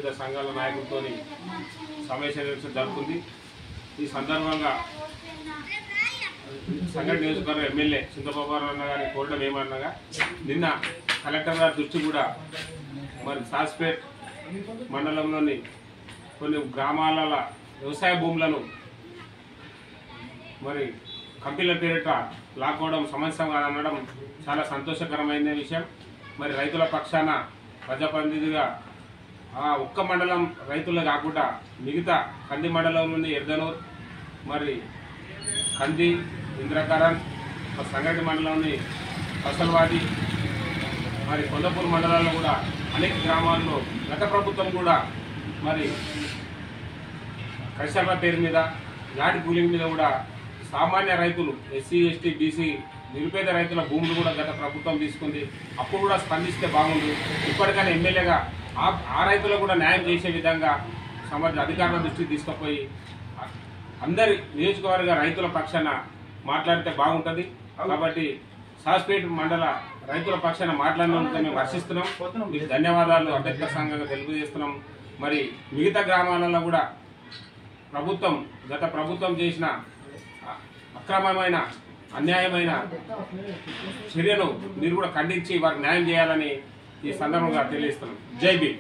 వివిధ సంఘాల నాయకులతో సమావేశం జరుగుతుంది। ఈ సందర్భంగా సంగారెడ్డి నియోజకవర్గ ఎమ్మెల్యే చింతబాబు అన్న గారిని కోరడం ఏమనగా, నిన్న కలెక్టర్ గారి దృష్టి కూడా మరి సాస్పేట్ మండలంలోని కొన్ని గ్రామాల వ్యవసాయ భూములను మరి కంపెనీల పేరిట లాక్కోవడం సమస్య అనడం చాలా సంతోషకరమైన విషయం। మరి రైతుల పక్షాన ప్రజాప్రతినిధిగా ఒక్క మండలం రైతులు కాకుండా మిగతా కంది మండలంలోని ఎర్దనూర్, మరి కంది, ఇంద్రకరణ్, సంగారెడ్డి మండలంలోని ఫసల్వాది, మరి కొండపూర్ మండలాల్లో కూడా అనేక గ్రామాల్లో గత ప్రభుత్వం కూడా మరి కైసర్ల పేరు మీద నాటి కూలింగ్ మీద కూడా సామాన్య రైతులు ఎస్సీ ఎస్టీ బీసీ నిరుపేద రైతుల భూములు కూడా గత ప్రభుత్వం తీసుకుంది। అప్పుడు కూడా స్పందిస్తే బాగుంది। ఇప్పటికైనా ఎమ్మెల్యేగా ఆ రైతులకు కూడా న్యాయం చేసే విధంగా సమాజ అధికారుల దృష్టికి తీసుకుపోయి అందరి నియోజకవర్గ రైతుల పక్షాన మాట్లాడితే బాగుంటుంది। కాబట్టి సాస్పేట్ మండల రైతుల పక్షాన మాట్లాడినందుకు మేము హర్షిస్తున్నాం। మీకు ధన్యవాదాలు అంబేద్కర్ సంఘంగా తెలియజేస్తున్నాం। మరి మిగతా గ్రామాలలో కూడా గత ప్రభుత్వం చేసిన అక్రమమైన అన్యాయమైన చర్యను మీరు కూడా ఖండించి వారికి న్యాయం చేయాలని ఈ సందర్భంగా తెలియజేస్తున్నాం। జై భీమ్।